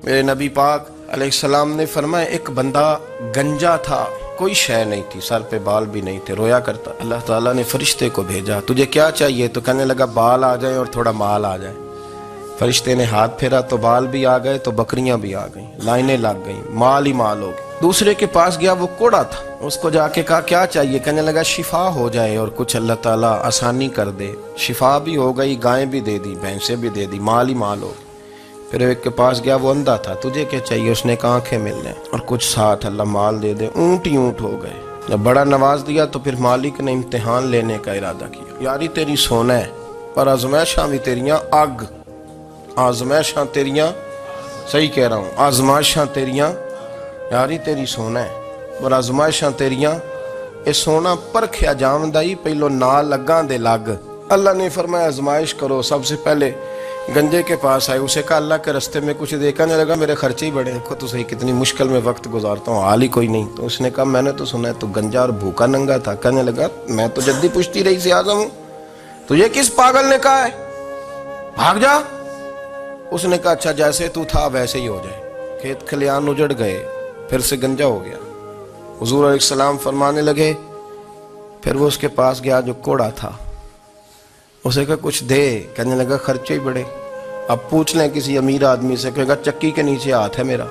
میرے نبی پاک علیہ السلام نے فرمایا ایک بندہ گنجا تھا، کوئی شے نہیں تھی، سر پہ بال بھی نہیں تھے، رویا کرتا۔ اللہ تعالیٰ نے فرشتے کو بھیجا، تجھے کیا چاہیے؟ تو کہنے لگا بال آ جائیں اور تھوڑا مال آ جائے۔ فرشتے نے ہاتھ پھیرا تو بال بھی آ گئے تو بکریاں بھی آ گئیں، لائنیں لگ گئیں، مال ہی مال ہو گئے۔ دوسرے کے پاس گیا، وہ کوڑا تھا، اس کو جا کے کہا کیا چاہیے؟ کہنے لگا شفا ہو جائے اور کچھ اللہ تعالیٰ آسانی کر دے۔ شفا بھی ہو گئی، گائیں بھی دے دی، بھینسیں بھی دے دی، مال ہی مال ہو گئی۔ پھر ایک کے پاس گیا، وہ اندھا تھا، تجھے کیا چاہیے؟ اس نے کہا آنکھیں مل لیں اور کچھ ساتھ اللہ مال دے دے۔ اونٹ ہی اونٹ ہو گئے۔ جب بڑا نواز دیا تو پھر مالک نے امتحان لینے کا ارادہ کیا، یاری تیری سونا ہے پر آزمائشاں بھی تیریاں اگ، آزمائشاں تیریاں، صحیح کہہ رہا ہوں، آزمائشاں تیریاں، یاری تیری سونا ہے پر آزمائشاں تیریاں، اے سونا پرکھیا جامدائی پہلو نال لگاں دے لگ۔ اللہ نے فرمایا آزمائش کرو۔ سب سے پہلے گنجے کے پاس آئے، اسے کہا اللہ کے رستے میں کچھ دیکھا نہیں لگا، میرے خرچے ہی بڑے، دیکھو تو صحیح کتنی مشکل میں وقت گزارتا ہوں، حال ہی کوئی نہیں۔ تو اس نے کہا میں نے تو سنا ہے تو گنجا اور بھوکا ننگا تھا۔ کہنے لگا میں تو جدی پشتی رئیس اعظم ہوں، تجھے کس پاگل نے کہا ہے بھاگ جا؟ اس نے کہا اچھا جیسے تو تھا ویسے ہی ہو جائے۔ کھیت کھلیان اجڑ گئے، پھر سے گنجا ہو گیا۔ حضور علیہ السلام فرمانے لگے، پھر وہ اس کے پاس گیا جو کوڑا تھا، اسے کہا کچھ دے۔ کہنے لگا خرچے ہی بڑے، اب پوچھ لیں کسی امیر آدمی سے، کہے گا چکی کے نیچے ہاتھ ہے میرا،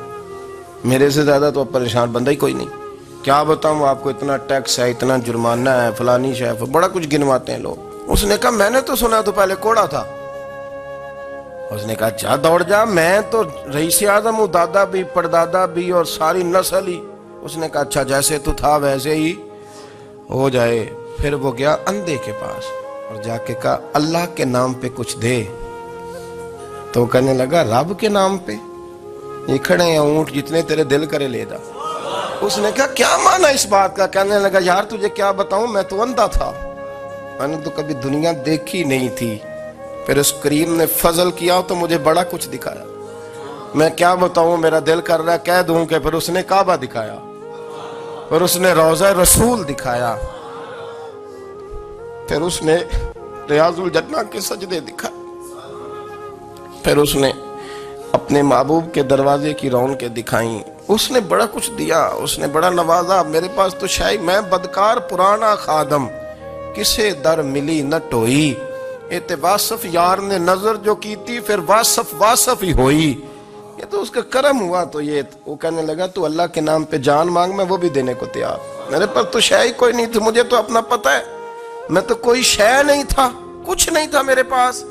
میرے سے زیادہ تو اب پریشان بندہ ہی کوئی نہیں، کیا بتاؤں آپ کو، اتنا ٹیکس ہے، اتنا جرمانہ ہے، فلانی شیف، بڑا کچھ گنواتے ہیں لوگ۔ اس نے کہا میں نے تو سنا تو پہلے کوڑا تھا۔ اس نے کہا جا دوڑ جا، میں تو رئیس اعظم ہوں، دادا بھی پردادا بھی اور ساری نسل ہی۔ اس نے کہا اچھا جیسے تو تھا ویسے ہی ہو جائے۔ پھر وہ گیا اندھے کے پاس اور جا کے کہا اللہ کے نام پہ کچھ دے۔ تو کہنے لگا رب کے نام پہ؟ یہ کھڑے ہیں اونٹ، جتنے تیرے دل کرے لے جا۔ اس نے کہا کیا معنی اس بات کا؟ کہنے لگا یار تجھے کیا بتاؤں، میں تو اندھا تھا، میں نے تو کبھی دنیا دیکھی نہیں تھی، پھر اس کریم نے فضل کیا تو مجھے بڑا کچھ دکھایا، میں کیا بتاؤں، میرا دل کر رہا ہے کہہ دوں کہ پھر اس نے کعبہ دکھایا، پھر اس نے روضہ رسول دکھایا، پھر اس نے ریاض الجنہ کے سجدے دکھائے، پھر اس نے اپنے محبوب کے دروازے کی رونقیں دکھائیں۔ اس نے بڑا کچھ دیا، اس نے بڑا نوازا۔ میرے پاس تو شاید میں بدکار پرانا خادم، کسے در ملی نہ ٹوئی، ایتے واصف یار نے نظر جو کی تھی پھر واصف ہی ہوئی۔ یہ تو اس کا کرم ہوا۔ تو یہ وہ کہنے لگا تو اللہ کے نام پہ جان مانگ، میں وہ بھی دینے کو تیار، میرے پاس تو شے ہی کوئی نہیں تھی، مجھے تو اپنا پتہ ہے، میں تو کوئی شے نہیں تھا، کچھ نہیں تھا میرے پاس۔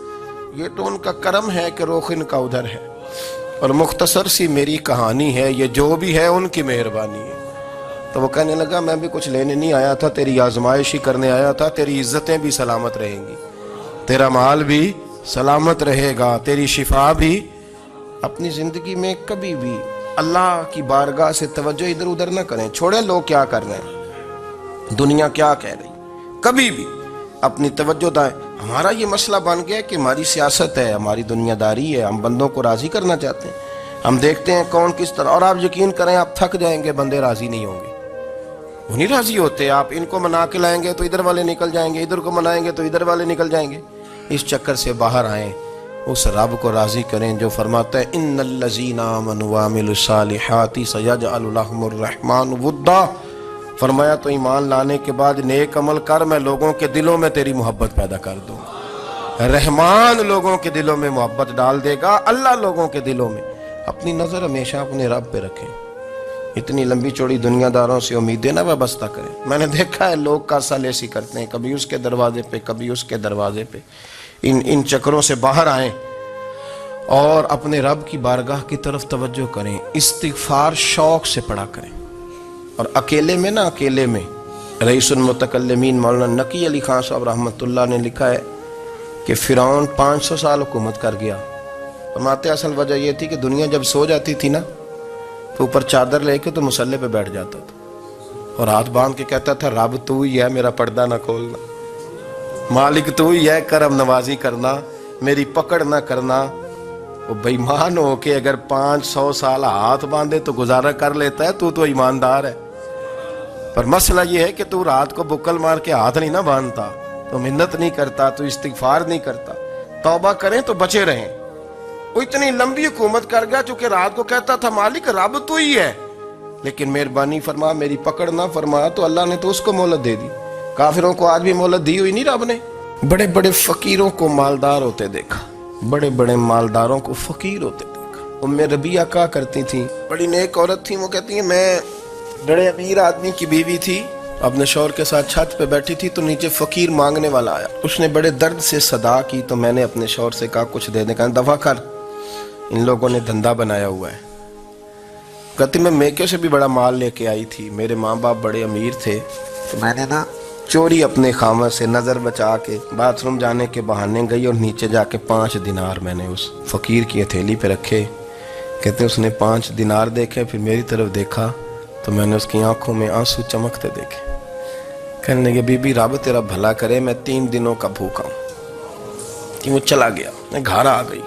یہ تو ان کا کرم ہے کہ رخ ان کا ادھر ہے، اور مختصر سی میری کہانی ہے، یہ جو بھی ہے ان کی مہربانی ہے۔ تو وہ کہنے لگا میں بھی کچھ لینے نہیں آیا تھا، تیری آزمائش ہی کرنے آیا تھا، تیری عزتیں بھی سلامت رہیں گی، تیرا مال بھی سلامت رہے گا، تیری شفا بھی۔ اپنی زندگی میں کبھی بھی اللہ کی بارگاہ سے توجہ ادھر ادھر نہ کریں، چھوڑیں لوگ کیا کر رہے ہیں، دنیا کیا کہہ رہی، کبھی بھی اپنی توجہ دائیں۔ ہمارا یہ مسئلہ بن گیا کہ ہماری سیاست ہے، ہماری دنیا داری ہے، ہم بندوں کو راضی کرنا چاہتے ہیں، ہم دیکھتے ہیں کون کس طرح، اور آپ یقین کریں آپ تھک جائیں گے، بندے راضی نہیں ہوں گے، وہ نہیں راضی ہوتے۔ آپ ان کو منا کے لائیں گے تو ادھر والے نکل جائیں گے، ادھر کو منائیں گے تو ادھر والے نکل جائیں گے۔ اس چکر سے باہر آئیں، اس رب کو راضی کریں جو فرماتا ہے ان الذین آمنوا وعملوا الصالحات سیجعل لهم الرحمن ودا۔ فرمایا تو ایمان لانے کے بعد نیک عمل کر، میں لوگوں کے دلوں میں تیری محبت پیدا کر دوں۔ رحمان لوگوں کے دلوں میں محبت ڈال دے گا، اللہ لوگوں کے دلوں میں۔ اپنی نظر ہمیشہ اپنے رب پہ رکھیں، اتنی لمبی چوڑی دنیا داروں سے امیدیں نہ وابستہ کریں۔ میں نے دیکھا ہے لوگ کاسا لیسی کرتے ہیں، کبھی اس کے دروازے پہ کبھی اس کے دروازے پہ۔ ان چکروں سے باہر آئیں اور اپنے رب کی بارگاہ کی طرف توجہ کریں، استغفار شوق سے پڑھا کریں۔ اور اکیلے میں نا، اکیلے میں رئیس المتکلمین مولانا نقی علی خان صاحب رحمۃ اللہ نے لکھا ہے کہ فرعون 500 سال حکومت کر گیا۔ فرماتے اصل وجہ یہ تھی کہ دنیا جب سو جاتی تھی نا تو اوپر چادر لے کے تو مصلے پہ بیٹھ جاتا تھا اور ہاتھ باندھ کے کہتا تھا رب تو ہی ہے، میرا پردہ نہ کھولنا، مالک تو ہی ہے، کرم نوازی کرنا، میری پکڑ نہ کرنا۔ وہ بے ایمان ہو کے اگر 500 سال ہاتھ باندھے تو گزارا کر لیتا ہے، تو ایماندار ہے۔ پر مسئلہ یہ ہے کہ تو رات کو بکل مار کے ہاتھ نہیں نہ باندھتا، تو منت نہیں کرتا، تو استغفار نہیں کرتا۔ توبہ کریں تو بچے رہیں، وہ اتنی لمبی حکومت کر گیا چونکہ رات کو کہتا تھا مالک رب تو ہی ہے، لیکن مہربانی فرما میری پکڑ نہ فرما، تو اللہ نے تو اس کو مہلت دے دی۔ کافروں کو آج بھی مہلت دی ہوئی نہیں رب نے۔ بڑے بڑے فقیروں کو مالدار ہوتے دیکھا، بڑے بڑے مالداروں کو فقیر ہوتے دیکھا۔ ام ربیعہ کہا کرتی تھی، بڑی نیک عورت تھی، وہ کہتی ہیں میں بڑے امیر آدمی کی بیوی تھی، اپنے شوہر کے ساتھ چھت پہ بیٹھی تھی تو نیچے فقیر مانگنے والا آیا، اس نے بڑے درد سے صدا کی تو میں نے اپنے شوہر سے کہا کچھ دے دیں، کہا دفع کر، ان لوگوں نے دھندا بنایا ہوا ہے۔ کہتی میں میکے سے بھی بڑا مال لے کے آئی تھی، میرے ماں باپ بڑے امیر تھے، تو میں نے چوری اپنے خامد سے نظر بچا کے باتھ روم جانے کے بہانے گئی اور نیچے جا کے 5 دینار میں نے اس فقیر کی ہتھیلی پہ رکھے۔ کہتے اس نے 5 دینار دیکھے، پھر میری طرف دیکھا تو میں نے اس کی آنکھوں میں آنسو چمکتے دیکھے۔ کہنے لگے بی بی رب تیرا بھلا کرے، میں 3 دنوں کا بھوکا ہوں۔ کہ وہ چلا گیا، میں گھر آ گئی،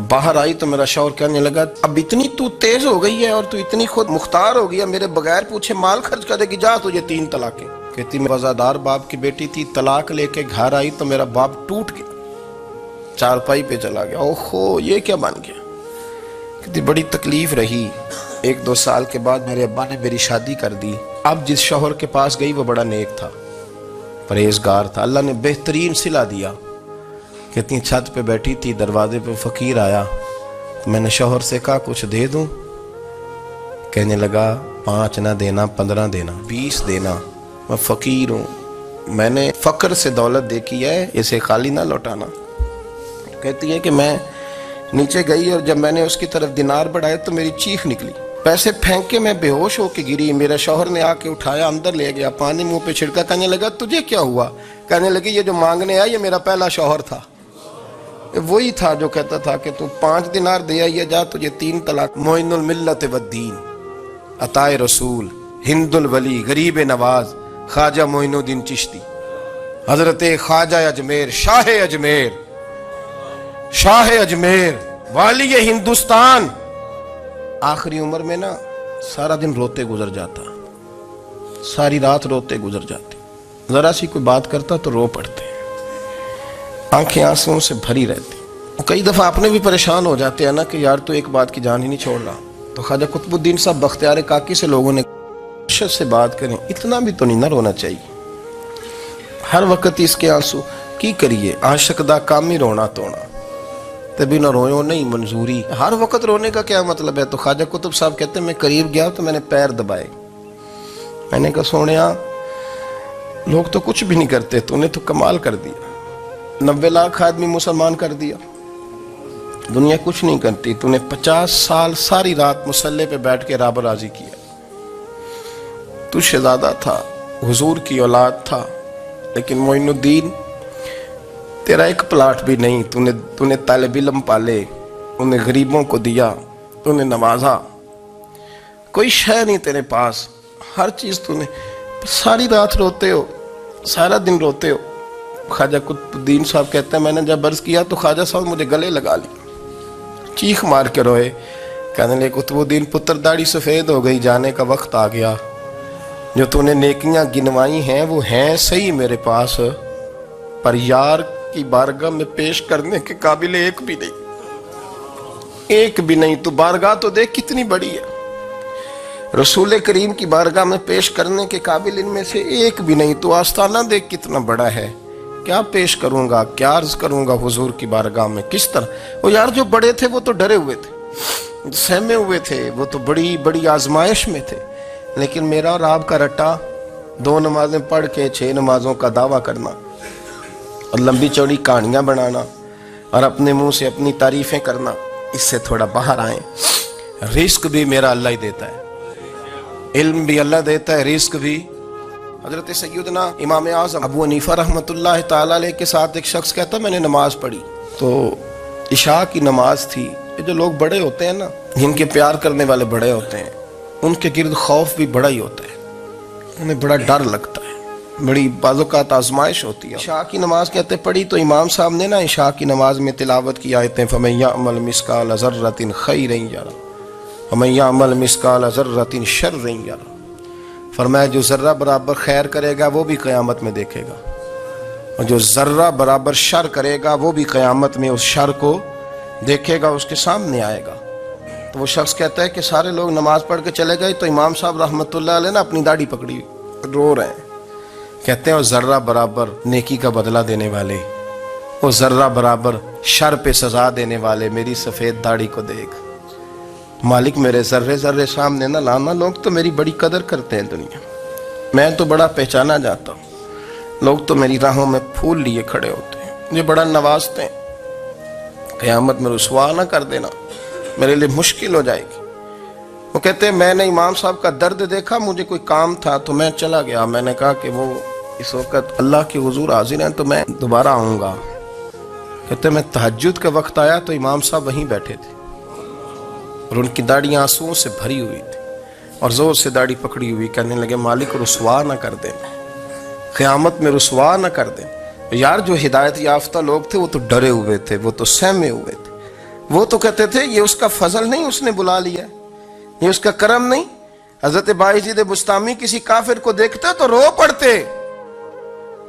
باہر آئی تو میرا شوہر کہنے لگا اب اتنی تو تیز ہو گئی ہے اور تو اتنی خود مختار ہو گئی ہے، میرے بغیر پوچھے مال خرچ کرے گی، جا تجھے 3 طلاقیں۔ کہتی میں وزادار باپ کی بیٹی تھی، طلاق لے کے گھر آئی تو میرا باپ ٹوٹ گیا، چارپائی پہ چلا گیا، اوہو یہ کیا بن گیا۔ کہتی بڑی تکلیف رہی، 1-2 سال کے بعد میرے ابا نے میری شادی کر دی۔ اب جس شوہر کے پاس گئی وہ بڑا نیک تھا، پرہیزگار تھا، اللہ نے بہترین صلہ دیا۔ کہتی چھت پہ بیٹھی تھی، دروازے پہ فقیر آیا، میں نے شوہر سے کہا کچھ دے دوں، کہنے لگا 5 نہ دینا، 15 دینا، 20 دینا، میں فقیر ہوں، میں نے فقر سے دولت دیکھی ہے، اسے خالی نہ لوٹانا۔ کہتی ہے کہ میں نیچے گئی اور جب میں نے اس کی طرف دینار بڑھائے تو میری چیخ نکلی، پیسے پھینک کے میں بے ہوش ہو کے گری، میرا شوہر نے آ کے اٹھایا، اندر لے گیا، پانی منہ پہ چھڑکا، کہنے لگا تجھے کیا ہوا؟ کہنے لگی یہ جو مانگنے آیا یہ میرا پہلا شوہر تھا، وہی تھا جو کہتا تھا کہ تو 5 دینار دے آئیے، جا تجھے 3 طلاق۔ معین الملت والدین، عطائے رسول، ہند الولی، غریب نواز، خواجہ معین الدین چشتی، حضرت خواجہ اجمیر، شاہ اجمیر، شاہ اجمیر، والی ہندوستان۔ آخری عمر میں سارا دن روتے گزر جاتا، ساری رات روتے گزر جاتے، ذرا سی کوئی بات کرتا تو رو پڑتے، آنکھیں آنسوں سے بھری رہتی۔ کئی دفعہ اپنے بھی پریشان ہو جاتے ہیں نا کہ یار تو ایک بات کی جان ہی نہیں چھوڑ رہا، تو خواجہ قطب الدین صاحب بختیار کاکی سے لوگوں نے شد سے بات کریں، اتنا بھی تو نہیں نہ رونا چاہیے، ہر وقت اس کے آنسو کی کریے، عاشق دا کام ہی رونا تونا، تبھی نہ رویوں نہیں منظوری۔ ہر وقت رونے کا کیا مطلب ہے؟ تو خواجہ قطب صاحب کہتے ہیں میں قریب گیا تو میں نے پیر دبائے، میں نے کہا سونیا لوگ تو کچھ بھی نہیں کرتے، تو نے تو کمال کر دیا، 90 لاکھ آدمی مسلمان کر دیا، دنیا کچھ نہیں کرتی، تو نے 50 سال ساری رات مصلے پہ بیٹھ کے رب راضی کیا، تو شہزادہ تھا، حضور کی اولاد تھا، لیکن معین الدین تیرا ایک پلاٹ بھی نہیں، تو نے طالب علم پالے، انہیں غریبوں کو دیا، انہیں نوازا، کوئی شے نہیں تیرے پاس، ہر چیز تو نے، ساری رات روتے ہو، سارا دن روتے ہو۔ خواجہ قطب الدین صاحب کہتے ہیں میں نے جب عرض کیا تو خواجہ صاحب مجھے گلے لگا لی، چیخ مار کے روئے، کہنے لگے قطب الدین پتر داڑھی سفید ہو گئی، جانے کا وقت آ گیا، جو تو نے نیکیاں گنوائی ہیں وہ ہیں صحیح میرے پاس، پر یار کی بارگاہ میں پیش کرنے کے قابل ایک بھی نہیں، ایک بھی نہیں، تو بارگاہ تو دیکھ کتنی بڑی ہے، رسول کریم کی بارگاہ میں پیش کرنے کے قابل ان میں سے ایک بھی نہیں، تو آستانہ دیکھ کتنا بڑا ہے، کیا پیش کروں گا، کیا عرض کروں گا حضور کی بارگاہ میں، کس طرح۔ وہ یار جو بڑے تھے وہ تو ڈرے ہوئے تھے، سہمے ہوئے تھے، وہ تو بڑی بڑی آزمائش میں تھے، لیکن میرا اور آپ کا رٹا 2 نمازیں پڑھ کے 6 نمازوں کا دعویٰ کرنا اور لمبی چوڑی کہانیاں بنانا اور اپنے منہ سے اپنی تعریفیں کرنا، اس سے تھوڑا باہر آئیں۔ رزق بھی میرا اللہ ہی دیتا ہے، علم بھی اللہ دیتا ہے، رزق بھی۔ حضرت سیدنا امام اعظم ابو حنیفہ رحمۃ اللہ تعالیٰ علیہ کے ساتھ ایک شخص کہتا میں نے نماز پڑھی، تو عشاء کی نماز تھی، یہ جو لوگ بڑے ہوتے ہیں نا، جن کے پیار کرنے والے بڑے ہوتے ہیں، ان کے گرد خوف بھی بڑا ہی ہوتا ہے، انہیں بڑا ڈر لگتا ہے، بڑی بعض اوقات آزمائش ہوتی ہے۔ عشاء کی نماز کہتے پڑھی تو امام صاحب نے عشاء کی نماز میں تلاوت کی آیتیں فَمَن يَعْمَلْ مِثْقَالَ ذَرَّةٍ خَيْرًا يَرَهُ وَمَن يَعْمَلْ مِثْقَالَ ذَرَّةٍ شَرًّا يَرَهُ، فرمایا جو ذرہ برابر خیر کرے گا وہ بھی قیامت میں دیکھے گا، اور جو ذرہ برابر شر کرے گا وہ بھی قیامت میں اس شر کو دیکھے گا اس کے سامنے آئے گا. تو وہ شخص کہتا ہے کہ سارے لوگ نماز پڑھ کے چلے گئے تو امام صاحب رحمۃ اللہ علیہ نے اپنی داڑھی پکڑی رو رہے ہیں. کہتے ہیں وہ ذرہ برابر نیکی کا بدلہ دینے والے، وہ ذرہ برابر شر پہ سزا دینے والے میری سفید داڑھی کو دیکھ. مالک میرے ذرے ذرے سامنے نہ لانا، لوگ تو میری بڑی قدر کرتے ہیں دنیا میں تو بڑا پہچانا جاتا ہوں، لوگ تو میری راہوں میں پھول لیے کھڑے ہوتے ہیں، مجھے بڑا نوازتے ہیں. قیامت میں رسوا نہ کر دینا، میرے لیے مشکل ہو جائے گی. وہ کہتے ہیں میں نے امام صاحب کا درد دیکھا، مجھے کوئی کام تھا تو میں چلا گیا. میں نے کہا کہ وہ اس وقت اللہ کے حضور حاضر ہیں تو میں دوبارہ آؤں گا. کہتے ہیں میں تہجد کے وقت آیا تو امام صاحب وہیں بیٹھے تھے اور ان کی داڑیاں آنسوؤں سے بھری ہوئی تھی اور زور سے داڑھی پکڑی ہوئی. کہنے لگے مالک رسوا نہ کر دیں، قیامت میں رسوا نہ کر دیں. یار جو ہدایت یافتہ لوگ تھے وہ تو ڈرے ہوئے تھے، وہ تو سہمے ہوئے تھے. وہ تو کہتے تھے یہ اس کا فضل نہیں، اس نے بلا لیا، یہ اس کا کرم نہیں. حضرت باعزید بستامی کسی کافر کو دیکھتا تو رو پڑتے،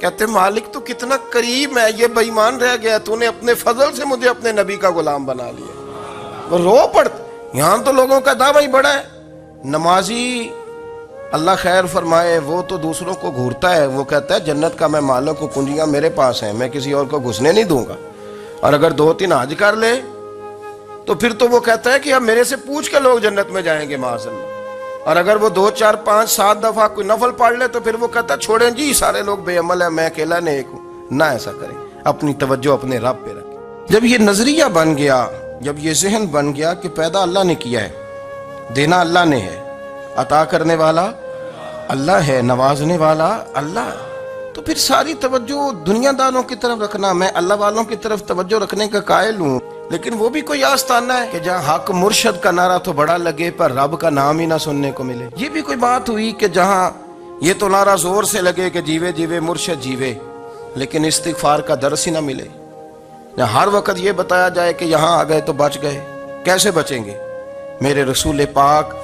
کہتے مالک تو کتنا کریم ہے، یہ بے ایمان رہ گیا، تو نے اپنے فضل سے مجھے اپنے نبی کا غلام بنا لیا. وہ رو پڑتے. یہاں تو لوگوں کا دعویٰ ہی بڑا ہے. نمازی اللہ خیر فرمائے وہ تو دوسروں کو گھورتا ہے، وہ کہتا ہے جنت کا میں مالک ہوں، کنجیاں میرے پاس ہیں، میں کسی اور کو گھسنے نہیں دوں گا. اور اگر 2-3 حج کر لے تو پھر تو وہ کہتا ہے کہ اب میرے سے پوچھ کے لوگ جنت میں جائیں گے معاذ اللہ. اور اگر وہ 2 4 5 7 دفعہ کوئی نفل پڑھ لے تو پھر وہ کہتا ہے چھوڑیں جی سارے لوگ بے عمل ہیں، میں اکیلا نیک ہوں. نہ ایسا کریں، اپنی توجہ اپنے رب پہ رکھیں. جب یہ نظریہ بن گیا، جب یہ ذہن بن گیا کہ پیدا اللہ نے کیا ہے، دینا اللہ نے ہے، عطا کرنے والا اللہ ہے، نوازنے والا اللہ ہے، تو پھر ساری توجہ دنیا داروں کی طرف رکھنا. میں اللہ والوں کی طرف توجہ رکھنے کا قائل ہوں، لیکن وہ بھی کوئی آستانہ ہے کہ جہاں حق مرشد کا نعرہ تو بڑا لگے پر رب کا نام ہی نہ سننے کو ملے. یہ بھی کوئی بات ہوئی کہ جہاں یہ تو نعرہ زور سے لگے کہ جیوے جیوے مرشد جیوے، لیکن استغفار کا درس ہی نہ ملے. ہر وقت یہ بتایا جائے کہ یہاں آ گئے تو بچ گئے. کیسے بچیں گے؟ میرے رسول پاک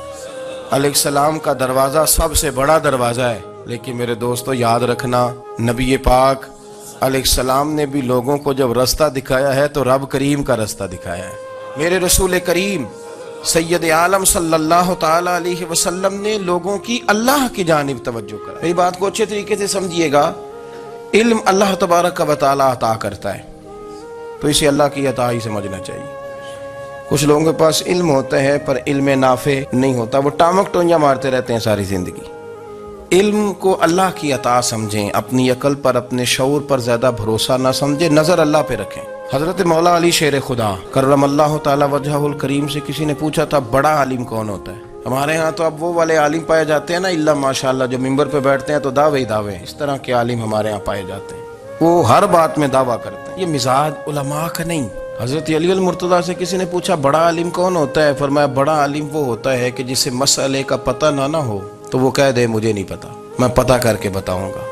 علیہ السلام کا دروازہ سب سے بڑا دروازہ ہے، لیکن میرے دوستو یاد رکھنا نبی پاک علیہ السلام نے بھی لوگوں کو جب رستہ دکھایا ہے تو رب کریم کا رستہ دکھایا ہے. میرے رسول کریم سید عالم صلی اللہ تعالی علیہ وسلم نے لوگوں کی اللہ کی جانب توجہ کرا. میری بات کو اچھے طریقے سے سمجھیے گا. علم اللہ تبارک و تعالی عطا کرتا ہے تو اسے اللہ کی عطا ہی سمجھنا چاہیے. کچھ لوگوں کے پاس علم ہوتا ہے پر علم نافع نہیں ہوتا، وہ ٹامک ٹونیاں مارتے رہتے ہیں ساری زندگی. علم کو اللہ کی عطا سمجھیں، اپنی عقل پر اپنے شعور پر زیادہ بھروسہ نہ سمجھیں، نظر اللہ پہ رکھیں. حضرت مولا علی شیر خدا کرم اللہ تعالی وجہہ الکریم سے کسی نے پوچھا تھا بڑا عالم کون ہوتا ہے؟ ہمارے ہاں تو اب وہ والے عالم پائے جاتے ہیں نا اللہ ماشاءاللہ، جو ممبر پہ بیٹھتے ہیں تو دعوے ہی دعوے، اس طرح کے عالم ہمارے ہاں پائے جاتے ہیں. وہ ہر بات میں دعویٰ کرتے ہیں. یہ مزاج علماء کا نہیں. حضرت علی المرتضیٰ سے کسی نے پوچھا بڑا عالم کون ہوتا ہے؟ فرمایا بڑا عالم وہ ہوتا ہے کہ جسے مسئلے کا پتہ نہ ہو تو وہ کہہ دے مجھے نہیں پتا، میں پتہ کر کے بتاؤں گا،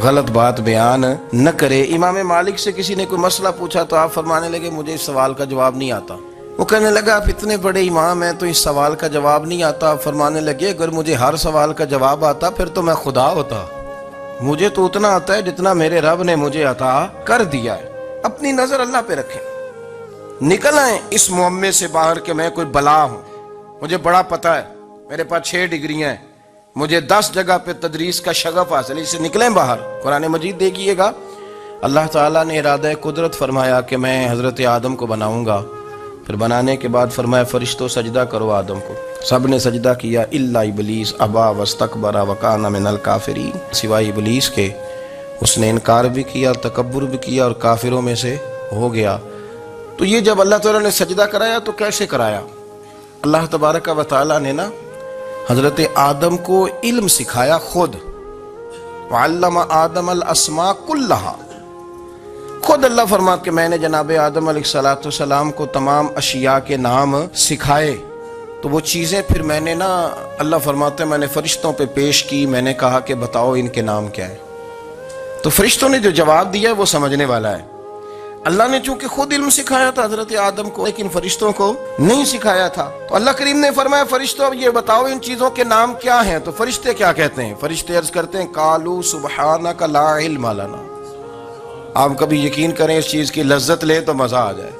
غلط بات بیان نہ کرے. امام مالک سے کسی نے کوئی مسئلہ پوچھا تو آپ فرمانے لگے مجھے اس سوال کا جواب نہیں آتا. وہ کہنے لگا آپ اتنے بڑے امام ہیں تو اس سوال کا جواب نہیں آتا. آپ فرمانے لگے اگر مجھے ہر سوال کا جواب آتا پھر تو میں خدا ہوتا. مجھے تو اتنا آتا ہے جتنا میرے رب نے مجھے عطا کر دیا ہے. اپنی نظر اللہ پہ رکھیں. نکل آئیں اس معمے سے باہر کہ میں کوئی بلا ہوں، مجھے بڑا پتہ ہے، میرے پاس 6 ڈگریاں ہیں، مجھے 10 جگہ پہ تدریس کا شغف حاصل ہے. اس سے نکلیں باہر. قرآن مجید دیکھیے گا اللہ تعالیٰ نے ارادہ قدرت فرمایا کہ میں حضرت آدم کو بناؤں گا. پھر بنانے کے بعد فرمایا فرشتوں سجدہ کرو آدم کو. سب نے سجدہ کیا الا ابلیس ابا واستکبر وکان من الکافرین، سوائے ابلیس کے، اس نے انکار بھی کیا، تکبر بھی کیا اور کافروں میں سے ہو گیا. تو یہ جب اللہ تعالیٰ نے سجدہ کرایا تو کیسے کرایا؟ اللہ تبارک و تعالیٰ نے نا حضرت آدم کو علم سکھایا خود. وعلم آدم الاسماء کلہا. خود اللہ فرماتا کہ میں نے جناب آدم علیہ السلام کو تمام اشیاء کے نام سکھائے. تو وہ چیزیں پھر میں نے نا اللہ فرماتے میں نے فرشتوں پہ پیش کی. میں نے کہا کہ بتاؤ ان کے نام کیا ہے. تو فرشتوں نے جو جواب دیا وہ سمجھنے والا ہے. اللہ نے چونکہ خود علم سکھایا تھا حضرت آدم کو لیکن فرشتوں کو نہیں سکھایا تھا. تو اللہ کریم نے فرمایا فرشتوں اب یہ بتاؤ ان چیزوں کے نام کیا ہیں. تو فرشتے کیا کہتے ہیں؟ فرشتے عرض کرتے ہیں قالوا سبحانک لا علم لنا. آپ کبھی یقین کریں اس چیز کی لذت لیں تو مزہ آ جائے.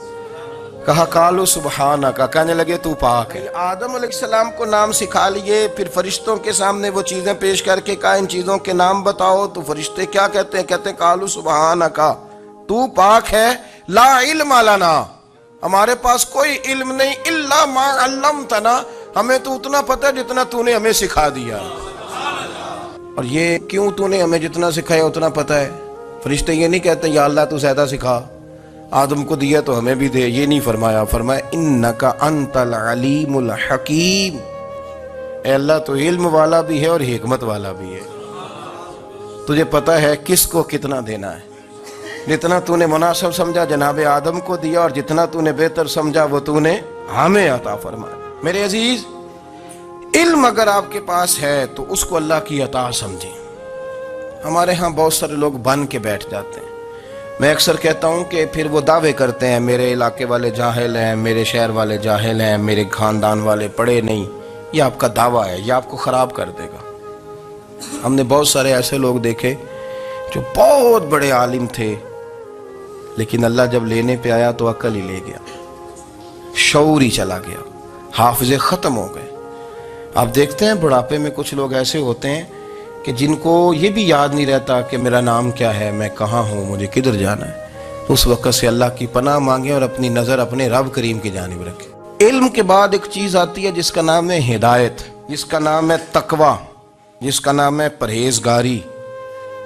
کہا قالوا سبحانک، کہنے لگے تو پاک ہے۔ آدم علیہ السلام کو نام سکھا لیے، پھر فرشتوں کے سامنے وہ چیزیں پیش کر کے کہا ان چیزوں کے نام بتاؤ، تو فرشتے کیا کہتے ہیں؟ کہتے ہیں قالوا سبحانک، تو پاک ہے، لا علم لنا، ہمارے پاس کوئی علم نہیں، الا ما علمتنا، ہمیں تو اتنا پتہ ہے جتنا تو نے ہمیں سکھا دیا۔ اور یہ کیوں تو نے ہمیں جتنا سکھایا اتنا پتہ ہے؟ فرشتے یہ نہیں کہتے یا اللہ تو زیادہ سکھا، آدم کو دیا تو ہمیں بھی دے، یہ نہیں فرمایا، فرمایا انکا انت العلیم الحکیم، اے اللہ تو علم والا بھی ہے اور حکمت والا بھی ہے، تجھے پتہ ہے کس کو کتنا دینا ہے، جتنا تو نے مناسب سمجھا جناب آدم کو دیا، اور جتنا تو نے بہتر سمجھا وہ تو نے ہمیں عطا فرمایا۔ میرے عزیز، علم اگر آپ کے پاس ہے تو اس کو اللہ کی عطا سمجھیں۔ ہمارے ہاں بہت سارے لوگ بن کے بیٹھ جاتے ہیں، میں اکثر کہتا ہوں کہ پھر وہ دعوے کرتے ہیں میرے علاقے والے جاہل ہیں، میرے شہر والے جاہل ہیں، میرے خاندان والے پڑھے نہیں۔ یہ آپ کا دعویٰ ہے، یہ آپ کو خراب کر دے گا۔ ہم نے بہت سارے ایسے لوگ دیکھے جو بہت بڑے عالم تھے، لیکن اللہ جب لینے پہ آیا تو عقل ہی لے گیا، شعور ہی چلا گیا، حافظے ختم ہو گئے۔ آپ دیکھتے ہیں بڑھاپے میں کچھ لوگ ایسے ہوتے ہیں کہ جن کو یہ بھی یاد نہیں رہتا کہ میرا نام کیا ہے، میں کہاں ہوں، مجھے کدھر جانا ہے۔ اس وقت سے اللہ کی پناہ مانگیں اور اپنی نظر اپنے رب کریم کی جانب رکھیں۔ علم کے بعد ایک چیز آتی ہے جس کا نام ہے ہدایت، جس کا نام ہے تقوی، جس کا نام ہے پرہیزگاری،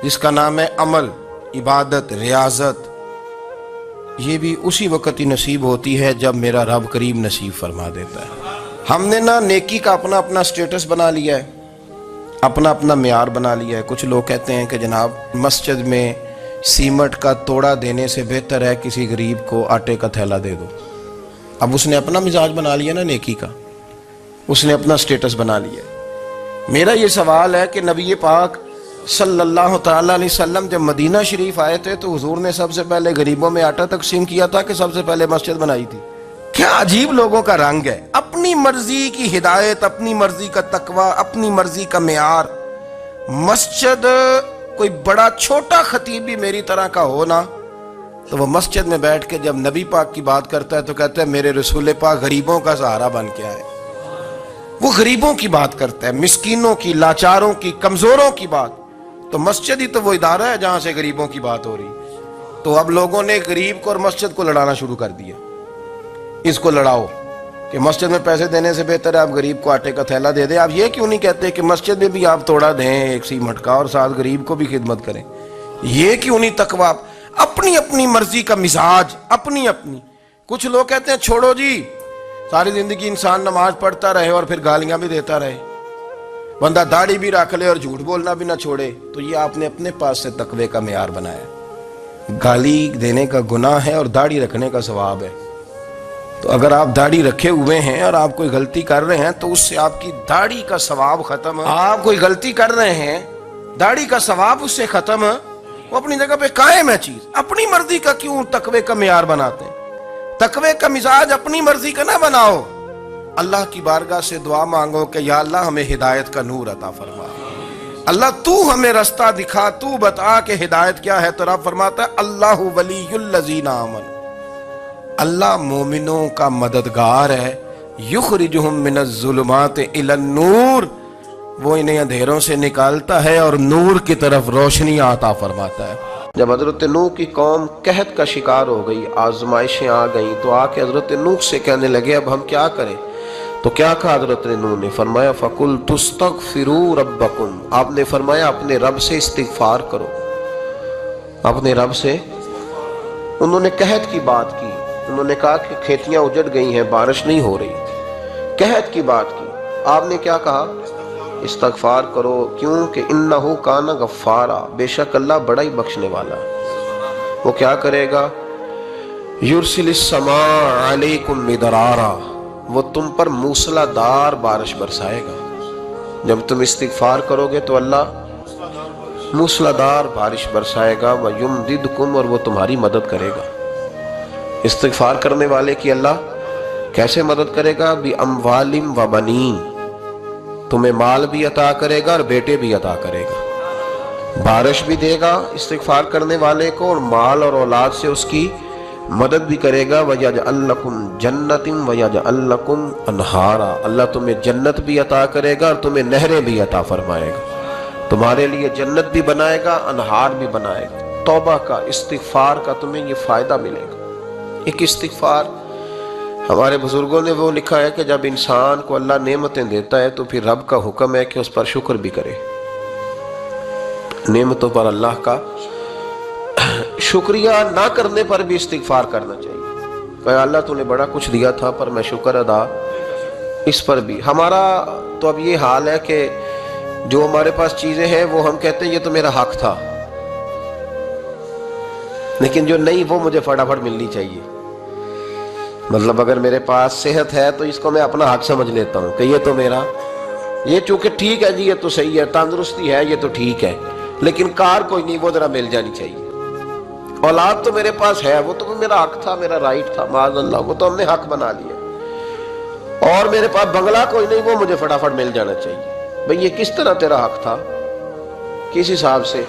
جس کا نام ہے عمل، عبادت، ریاضت۔ یہ بھی اسی وقت ہی نصیب ہوتی ہے جب میرا رب کریم نصیب فرما دیتا ہے۔ ہم نے نا نیکی کا اپنا اپنا سٹیٹس بنا لیا ہے، اپنا اپنا معیار بنا لیا ہے۔ کچھ لوگ کہتے ہیں کہ جناب مسجد میں سیمٹ کا توڑا دینے سے بہتر ہے کسی غریب کو آٹے کا تھیلا دے دو۔ اب اس نے اپنا مزاج بنا لیا نا نیکی کا، اس نے اپنا سٹیٹس بنا لیا۔ میرا یہ سوال ہے کہ نبی پاک صلی اللہ تعالیٰ علیہ وسلم جب مدینہ شریف آئے تھے تو حضور نے سب سے پہلے غریبوں میں آٹا تقسیم کیا تھا کہ سب سے پہلے مسجد بنائی تھی؟ کیا عجیب لوگوں کا رنگ ہے، اپنی مرضی کی ہدایت، اپنی مرضی کا تقوی، اپنی مرضی کا معیار۔ مسجد کوئی بڑا چھوٹا خطیب بھی میری طرح کا ہو نا، تو وہ مسجد میں بیٹھ کے جب نبی پاک کی بات کرتا ہے تو کہتا ہے میرے رسول پاک غریبوں کا سہارا بن کے آئے۔ وہ غریبوں کی بات کرتا ہے، مسکینوں کی، لاچاروں کی، کمزوروں کی بات۔ تو مسجد ہی تو وہ ادارہ ہے جہاں سے غریبوں کی بات ہو رہی۔ تو اب لوگوں نے غریب کو اور مسجد کو لڑانا شروع کر دیا، اس کو لڑاؤ کہ مسجد میں پیسے دینے سے بہتر ہے آپ غریب کو آٹے کا تھیلا دے دیں۔ آپ یہ کیوں نہیں کہتے کہ مسجد میں بھی آپ توڑا دیں ایک سیمٹ کا اور ساتھ غریب کو بھی خدمت کریں؟ یہ کیوں نہیں تقویٰ؟ اپنی اپنی مرضی کا مزاج، اپنی اپنی۔ کچھ لوگ کہتے ہیں چھوڑو جی، ساری زندگی انسان نماز پڑھتا رہے اور پھر گالیاں بھی دیتا رہے، بندہ داڑھی بھی رکھ لے اور جھوٹ بولنا بھی نہ چھوڑے۔ تو یہ آپ نے اپنے پاس سے تقوی کا معیار بنایا۔ گالی دینے کا گناہ ہے اور داڑھی رکھنے کا ثواب ہے۔ تو اگر آپ داڑھی رکھے ہوئے ہیں اور آپ کوئی غلطی کر رہے ہیں تو اس سے آپ کی داڑھی کا ثواب ختم ہے۔ آپ کوئی غلطی کر رہے ہیں، داڑھی کا ثواب اس سے ختم ہے، وہ اپنی جگہ پہ قائم ہے چیز۔ اپنی مرضی کا کیوں تقوی کا معیار بناتے ہیں؟ تقوی کا مزاج اپنی مرضی کا نہ بناؤ۔ اللہ کی بارگاہ سے دعا مانگو کہ یا اللہ ہمیں ہدایت کا نور عطا فرما، اللہ تو ہمیں رستہ دکھا، تو بتا کہ ہدایت کیا ہے۔ تو رب فرماتا ہے اللہ ولی الذین آمنوا، اللہ مومنوں کا مددگار ہے، یخرجہم من الظلمات الی النور، وہ انہیں اندھیروں سے نکالتا ہے اور نور کی طرف روشنی عطا فرماتا ہے۔ جب حضرت نوح کی قوم قحط کا شکار ہو گئی، آزمائشیں آ گئیں، تو آ کے حضرت نوح سے کہنے لگے اب ہم کیا کریں؟ تو کیا کہا حضرت نوح نے؟ فرمایا فَقُلْتُ اسْتَغْفِرُوا رَبَّكُمْ، آپ نے فرمایا اپنے رب سے استغفار کرو، اپنے رب سے۔ انہوں نے قحط کی بات کی، انہوں نے کہا کہ کھیتیاں اجڑ گئی ہیں، بارش نہیں ہو رہی، قحط کی بات کی۔ آپ نے کیا کہا؟ استغفار کرو، کیوں کہ انہو کان غفارا، بے شک اللہ بڑا ہی بخشنے والا۔ وہ کیا کرے گا؟ یرسل السماء علیکم مدرارا، وہ تم پر موسلا دار بارش برسائے گا۔ جب تم استغفار کرو گے تو اللہ موسلا دار بارش برسائے گا، وَيُمْدِدْكُمْ، اور وہ تمہاری مدد کرے گا۔ استغفار کرنے والے کی اللہ کیسے مدد کرے گا؟ بِأَمْوَالٍ وَبَنِينَ، تمہیں مال بھی عطا کرے گا اور بیٹے بھی عطا کرے گا، بارش بھی دے گا استغفار کرنے والے کو، اور مال اور اولاد سے اس کی مدد بھی کرے گا وَيَجْعَلْ لَكُمْ جَنَّةٍ وَيَجْعَلْ لَكُمْ أَنْهَارًا، اللہ تمہیں جنت بھی عطا کرے گا اور تمہیں نہریں بھی عطا فرمائے گا، تمہارے لیے جنت بھی بنائے گا، انہار بھی بنائے گا۔ توبہ کا، استغفار کا تمہیں یہ فائدہ ملے گا۔ ایک استغفار ہمارے بزرگوں نے وہ لکھا ہے کہ جب انسان کو اللہ نعمتیں دیتا ہے تو پھر رب کا حکم ہے کہ اس پر شکر بھی کرے، نعمتوں پر اللہ کا شکریہ نہ کرنے پر بھی استغفار کرنا چاہیے کہ اللہ تو نے بڑا کچھ دیا تھا پر میں شکر ادا اس پر بھی۔ ہمارا تو اب یہ حال ہے کہ جو ہمارے پاس چیزیں ہیں وہ ہم کہتے ہیں یہ تو میرا حق تھا، لیکن جو نہیں وہ مجھے فٹافٹ ملنی چاہیے۔ مطلب اگر میرے پاس صحت ہے تو اس کو میں اپنا حق سمجھ لیتا ہوں کہ یہ تو میرا، یہ چونکہ ٹھیک ہے جی، یہ تو صحیح ہے، تندرستی ہے یہ تو ٹھیک ہے، لیکن کار کوئی نہیں، وہ ذرا مل جانی چاہیے۔ اولاد تو میرے پاس ہے، وہ تو میرا حق تھا، میرا رائٹ تھا، معاذ اللہ وہ تو ہم نے حق بنا لیا۔ اور میرے پاس بنگلہ کوئی نہیں، وہ مجھے فٹافٹ مل جانا چاہیے۔ بھئی یہ کس طرح تیرا حق تھا، کس حساب سے؟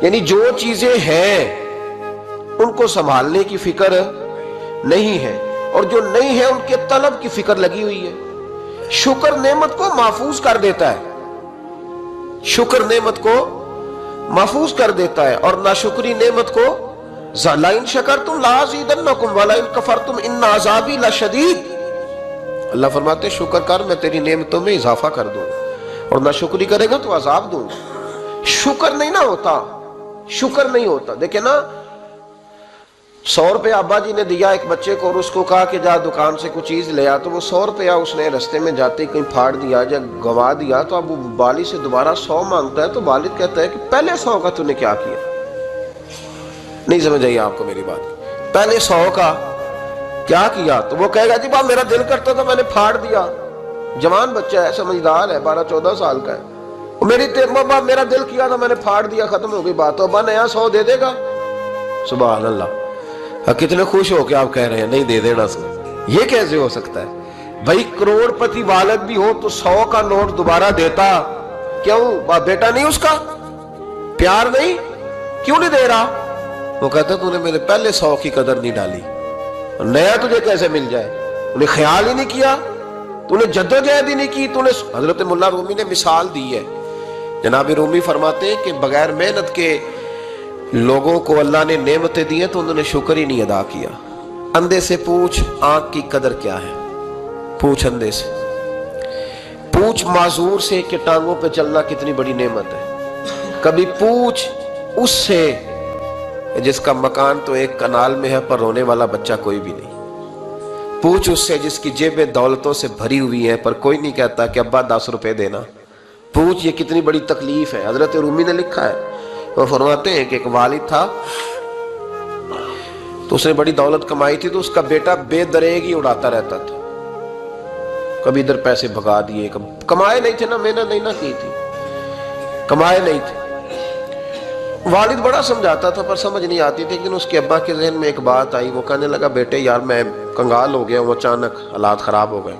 یعنی جو چیزیں ہیں ان کو سنبھالنے کی فکر نہیں ہے، اور جو نہیں ہے ان کے طلب کی فکر لگی ہوئی ہے۔ شکر نعمت کو محفوظ کر دیتا ہے، شکر نعمت کو محفوظ کر دیتا ہے، اور ناشکری نعمت کو لَئِن شَكَرْتُمْ لَأَزِيدَنَّكُمْ وَلَئِن كَفَرْتُمْ إِنَّ عَذَابِي لَشَدِيدٌ۔ اللہ فرماتے ہیں شکر کر، میں تیری نعمتوں میں اضافہ کر دوں، اور ناشکری کرے گا تو عذاب دوں۔ شکر نہیں نہ ہوتا، شکر نہیں ہوتا۔ دیکھیں نا، 100 روپے ابا جی نے دیا ایک بچے کو اور اس کو کہا کہ جا دکان سے کوئی چیز لے آ، تو وہ 100 روپیہ اس نے رستے میں جاتے کہیں پھاڑ دیا یا گوا دیا، تو اب وہ والد سے دوبارہ 100 مانگتا ہے، تو والد کہتا ہے کہ پہلے 100 کا تو نے کیا کیا؟ نہیں سمجھ آئی آپ کو میری بات؟ پہلے 100 کا کیا کیا؟ تو وہ کہے گا جی باپ میرا دل کرتا تھا میں نے پھاڑ دیا۔ جوان بچہ ہے، سمجھدار ہے، 12-14 سال کا ہے، میرا دل کیا تھا میں نے پھاڑ دیا، ختم ہو گئی بات۔ تو ابا نیا 100 دے دے گا؟ سبحان اللہ، کتنے خوش ہو کے آپ کہہ رہے ہیں نہیں دے دینا سو، یہ کیسے ہو سکتا ہے؟ بھائی کروڑ پتی والد بھی ہو تو 100 کا نوٹ دوبارہ دیتا کیوں؟ بیٹا نہیں اس کا؟ پیار نہیں؟ کیوں نہیں دے رہا؟ وہ کہتا تو نے میرے پہلے 100 کی قدر نہیں ڈالی، نیا تجھے کیسے مل جائے؟ انہیں خیال ہی نہیں کیا، تو نے جدوجہد ہی نہیں کی، تو نے۔ حضرت مولا رومی نے مثال دی ہے، جناب رومی فرماتے ہیں کہ بغیر محنت کے لوگوں کو اللہ نے نعمتیں دی ہیں تو انہوں نے شکر ہی نہیں ادا کیا۔ اندھے سے پوچھ آنکھ کی قدر کیا ہے، پوچھ اندھے سے، پوچھ معذور سے کہ ٹانگوں پہ چلنا کتنی بڑی نعمت ہے، کبھی پوچھ اس سے جس کا مکان تو ایک کنال میں ہے پر رونے والا بچہ کوئی بھی نہیں، پوچھ اس سے جس کی جیبیں دولتوں سے بھری ہوئی ہیں پر کوئی نہیں کہتا کہ ابا 10 روپے دینا، پوچھ یہ کتنی بڑی تکلیف ہے۔ حضرت رومی نے لکھا ہے، وہ فرماتے ہیں کہ ایک والد تھا تو اس نے بڑی دولت کمائی تھی، تو اس کا بیٹا بے دریغ ہی اڑاتا رہتا تھا، کبھی ادھر پیسے بھگا دیے، کمائے نہیں تھے نا، محنت نہیں نہ کی تھی، کمائے نہیں تھے۔ والد بڑا سمجھاتا تھا پر سمجھ نہیں آتی تھی، لیکن اس کے ابا کے ذہن میں ایک بات آئی، وہ کہنے لگا بیٹے یار میں کنگال ہو گیا ہوں، اچانک حالات خراب ہو گئے،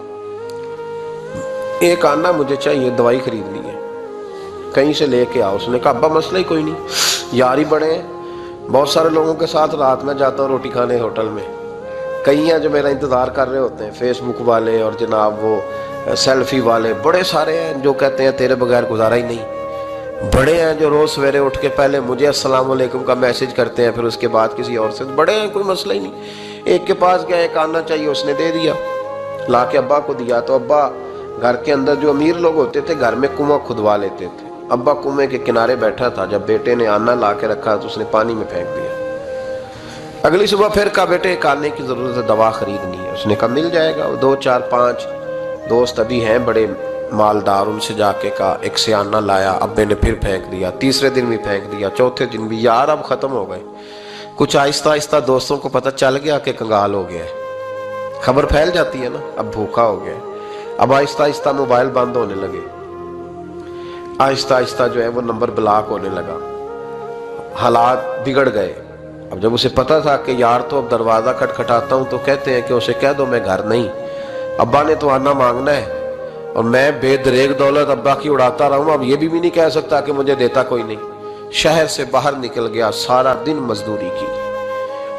ایک آنا مجھے چاہیے، دوائی خریدنی ہے، کہیں سے لے کے آؤ۔ اس نے کہا ابا مسئلہ ہی کوئی نہیں، یار ہی بڑے ہیں، بہت سارے لوگوں کے ساتھ رات میں جاتا ہوں روٹی کھانے ہوٹل میں، کئی ہیں جو میرا انتظار کر رہے ہوتے ہیں، فیس بک والے اور جناب وہ سیلفی والے، بڑے سارے ہیں جو کہتے ہیں تیرے بغیر گزارا ہی نہیں، بڑے ہیں جو روز سویرے اٹھ کے پہلے مجھے السلام علیکم کا میسج کرتے ہیں، پھر اس کے بعد کسی اور سے، بڑے ہیں کوئی مسئلہ ہی نہیں۔ ایک کے پاس گیا، ایک آنا چاہیے، اس نے دے دیا، لا کے ابا کو دیا، تو ابا گھر کے اندر جو امیر لوگ ہوتے تھے گھر میں کنواں کھدوا لیتے تھے، ابا کنویں کے کنارے بیٹھا تھا، جب بیٹے نے آنا لا کے رکھا تو اس نے پانی میں پھینک دیا۔ اگلی صبح پھر کہا بیٹے ایک آنے کی ضرورت ہے، دوا خریدنی ہے، اس نے کہا مل جائے گا۔ 2 4 5 دوست ابھی ہیں بڑے مالدار، ان سے جا کے کہا، ایک سے آنا لایا، ابے نے پھر پھینک دیا، تیسرے دن بھی پھینک دیا، چوتھے دن بھی، یار اب ختم ہو گئے۔ کچھ آہستہ آہستہ دوستوں کو پتہ چل گیا کہ کنگال ہو گیا ہے، خبر پھیل جاتی ہے نا، اب بھوکا ہو گیا ہے۔ اب آہستہ آہستہ موبائل بند ہونے لگے، آہستہ آہستہ جو ہے وہ نمبر بلاک ہونے لگا، حالات بگڑ گئے۔ اب جب اسے پتا تھا کہ یار تو اب دروازہ کھٹکھٹاتا ہوں تو کہتے ہیں کہ اسے کہہ دو میں گھر نہیں، ابا نے تو آنا مانگنا ہے، اور میں بے دریغ دولت ابا کی اڑاتا رہا ہوں، اب یہ بھی نہیں کہہ سکتا کہ مجھے دیتا کوئی نہیں۔ شہر سے باہر نکل گیا، سارا دن مزدوری کی،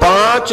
5,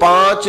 5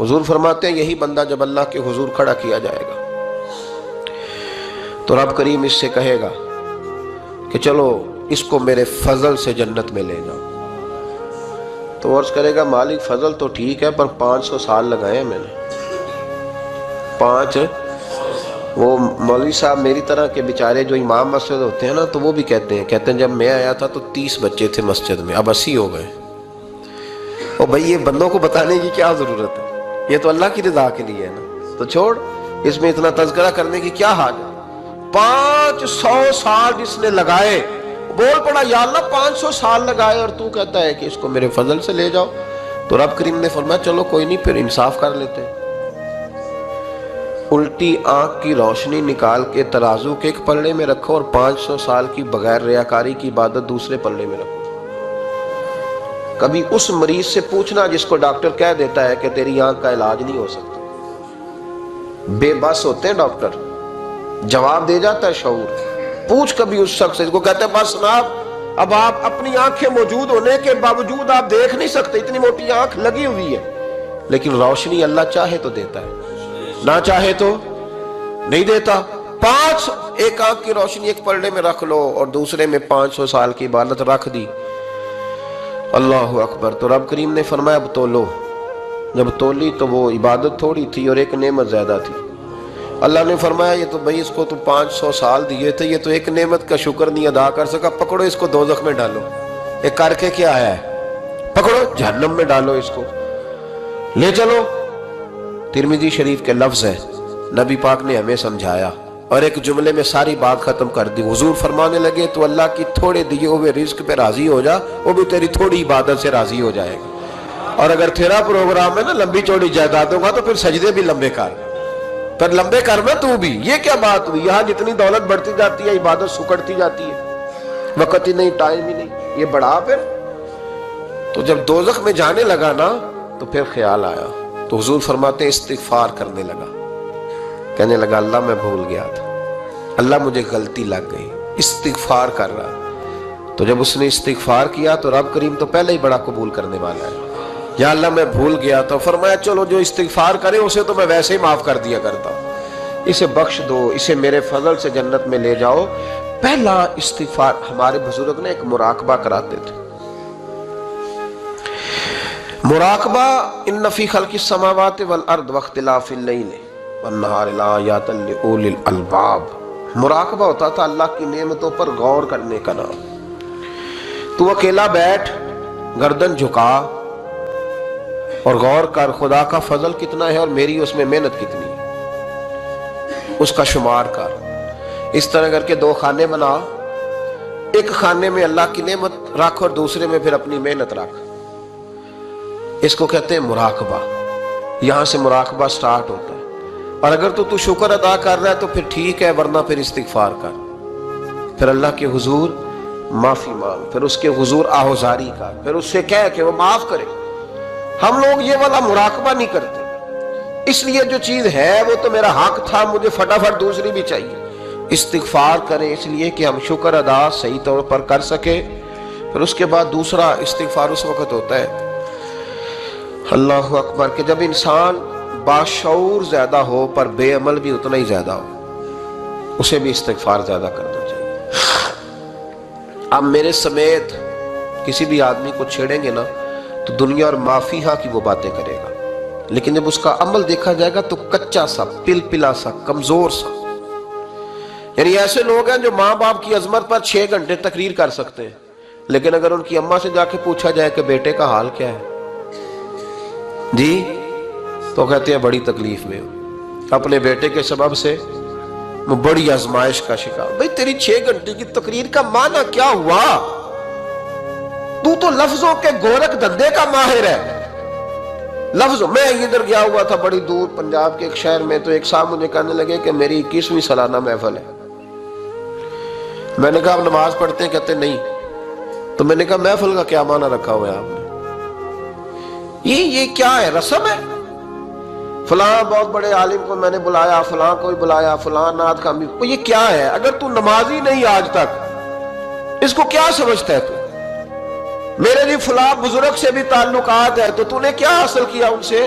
حضور فرماتے ہیں یہی بندہ جب اللہ کے حضور کھڑا کیا جائے گا تو رب کریم اس سے کہے گا کہ چلو اس کو میرے فضل سے جنت میں لے جاؤ. تو عرض کرے گا مالک فضل تو ٹھیک ہے پر 500 سال لگائے ہیں میں نے. 5 وہ مولوی صاحب میری طرح کے بیچارے جو امام مسجد ہوتے ہیں نا تو وہ بھی کہتے ہیں جب میں آیا تھا تو 30 بچے تھے مسجد میں، اب 80 ہو گئے. اور بھائی یہ بندوں کو بتانے کی کیا ضرورت ہے، یہ تو اللہ کی رضا کے لیے ہے نا، تو چھوڑ اس میں اتنا تذکرہ کرنے کی کیا حاجت. 500 سال جس نے لگائے، بول پڑا یا اللہ 500 سال لگائے اور تو کہتا ہے کہ اس کو میرے فضل سے لے جاؤ. تو رب کریم نے فرمایا چلو کوئی نہیں، پھر انصاف کر لیتے ہیں. الٹی آنکھ کی روشنی نکال کے ترازو کے ایک پلڑے میں رکھو اور 500 سال کی بغیر ریاکاری کی عبادت دوسرے پلڑے میں رکھو. کبھی اس مریض سے پوچھنا جس کو ڈاکٹر کہہ دیتا ہے کہ تیری آنکھ کا علاج نہیں ہو سکتا. بے بس ہوتے ہیں ڈاکٹر، جواب دے جاتا ہے شعور. پوچھ کبھی اس شخص سے، اس کو کہتے ہیں بس جناب اب آپ اپنی آنکھیں موجود ہونے کے باوجود آپ دیکھ نہیں سکتے، اتنی موٹی آنکھ لگی ہوئی ہے، لیکن روشنی اللہ چاہے تو دیتا ہے، نہ چاہے تو نہیں دیتا. 5 ایک آنکھ کی روشنی ایک پلڑے میں رکھ لو اور دوسرے میں 500 سال کی عبادت رکھ دی. اللہ اکبر. تو رب کریم نے فرمایا اب تولو. جب تولی تو وہ عبادت تھوڑی تھی اور ایک نعمت زیادہ تھی. اللہ نے فرمایا یہ تو بھائی اس کو تو 500 سال دیے تھے، یہ تو ایک نعمت کا شکر نہیں ادا کر سکا، پکڑو اس کو دوزخ میں ڈالو. ایک کر کے کیا آیا ہے، پکڑو جہنم میں ڈالو، اس کو لے چلو. ترمذی شریف کے لفظ ہے، نبی پاک نے ہمیں سمجھایا اور ایک جملے میں ساری بات ختم کر دی. حضور فرمانے لگے تو اللہ کی تھوڑے دیے ہوئے رزق پہ راضی ہو جا، وہ بھی تیری تھوڑی عبادت سے راضی ہو جائے گا. اور اگر تیرا پروگرام ہے نا لمبی چوڑی جائیدادوں کا تو پھر سجدے بھی لمبے کر، پھر لمبے کر میں تو بھی. یہ کیا بات ہوئی، یہاں جتنی دولت بڑھتی جاتی ہے عبادت سکڑتی جاتی ہے، وقت ہی نہیں، ٹائم ہی نہیں، یہ بڑھا. پھر تو جب دوزخ میں جانے لگا نا تو پھر خیال آیا، تو حضور فرماتے استغفار کرنے لگا، کہنے لگا اللہ میں بھول گیا تھا، اللہ مجھے غلطی لگ گئی. استغفار کر رہا. تو جب اس نے استغفار کیا تو رب کریم تو پہلے ہی بڑا قبول کرنے والا ہے. یا اللہ میں بھول گیا تو فرمایا چلو جو استغفار کرے اسے تو میں ویسے ہی معاف کر دیا کرتا ہوں، اسے بخش دو، اسے میرے فضل سے جنت میں لے جاؤ. پہلا استغفار. ہمارے بزرگ نے ایک مراقبہ کراتے تھے. مراقبہ ان فی خلق السماوات والارض واختلاف اللیل والنہار لآیات لأولی الالباب. مراقبہ ہوتا تھا اللہ کی نعمتوں پر غور کرنے کا نام. تو اکیلا بیٹھ، گردن جھکا اور غور کر خدا کا فضل کتنا ہے اور میری اس میں محنت کتنی ہے، اس کا شمار کر. اس طرح کر کے 2 خانے بنا، ایک خانے میں اللہ کی نعمت رکھ اور دوسرے میں پھر اپنی محنت رکھ. اس کو کہتے ہیں مراقبہ. یہاں سے مراقبہ سٹارٹ ہوتا ہے. اور اگر تو شکر ادا کر رہا ہے تو پھر ٹھیک ہے، ورنہ پھر استغفار کر، پھر اللہ کے حضور معافی مانگ، پھر اس کے حضور آہوزاری کر، پھر اس سے کہہ کہ وہ معاف کرے. ہم لوگ یہ والا مراقبہ نہیں کرتے، اس لیے جو چیز ہے وہ تو میرا حق تھا، مجھے فٹافٹ دوسری بھی چاہیے. استغفار کریں اس لیے کہ ہم شکر ادا صحیح طور پر کر سکے. پھر اس کے بعد دوسرا استغفار اس وقت ہوتا ہے اللہ اکبر کہ جب انسان باشعور زیادہ ہو پر بے عمل بھی اتنا ہی زیادہ ہو، اسے بھی استغفار زیادہ کرنا چاہیے. اب میرے سمیت کسی بھی آدمی کو چھیڑیں گے نا تو دنیا اور مافیہا کی وہ باتیں کرے گا، لیکن جب اس کا عمل دیکھا جائے گا تو کچا سا، پلپلا سا، کمزور سا. یعنی ایسے لوگ ہیں جو ماں باپ کی عظمت پر 6 گھنٹے تقریر کر سکتے ہیں، لیکن اگر ان کی اماں سے جا کے پوچھا جائے کہ بیٹے کا حال کیا ہے جی، تو کہتے ہیں بڑی تکلیف میں ہوں، اپنے بیٹے کے سبب سے وہ بڑی آزمائش کا شکار. بھئی تیری 6 گھنٹے کی تقریر کا معنی کیا ہوا؟ تو لفظوں کے گورکھ دھندے کا ماہر ہے. لفظ میں ادھر گیا ہوا تھا بڑی دور پنجاب کے ایک شہر میں، تو ایک صاحب مجھے کہنے لگے کہ میری 21ویں سالانہ محفل ہے. میں نے کہا آپ نماز پڑھتے ہیں؟ کہتے نہیں. تو میں نے کہا محفل کا کیا معنی رکھا ہوا ہے آپ نے؟ یہ کیا ہے، رسم ہے؟ فلاں بہت بڑے عالم کو میں نے بلایا، فلاں کوئی بلایا، فلاں نعت خامی. یہ کیا ہے؟ اگر تو نمازی نہیں آج تک، اس کو کیا سمجھتا ہے تو؟ میرے لیے فلاں بزرگ سے بھی تعلقات ہے، تو نے کیا حاصل کیا ان سے؟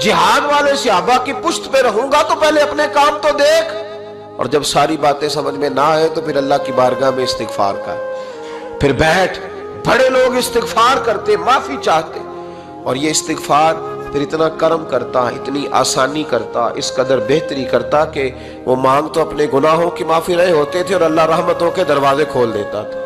جہاد والے صحابہ کی پشت پہ رہوں گا تو پہلے اپنے کام تو دیکھ، اور جب ساری باتیں سمجھ میں نہ آئے تو پھر اللہ کی بارگاہ میں استغفار کر، پھر بیٹھ۔ بڑے لوگ استغفار کرتے، معافی چاہتے، اور یہ استغفار پھر اتنا کرم کرتا، اتنی آسانی کرتا، اس قدر بہتری کرتا کہ وہ مانگ تو اپنے گناہوں کی معافی رہے ہوتے تھے اور اللہ رحمتوں کے دروازے کھول دیتا تھا۔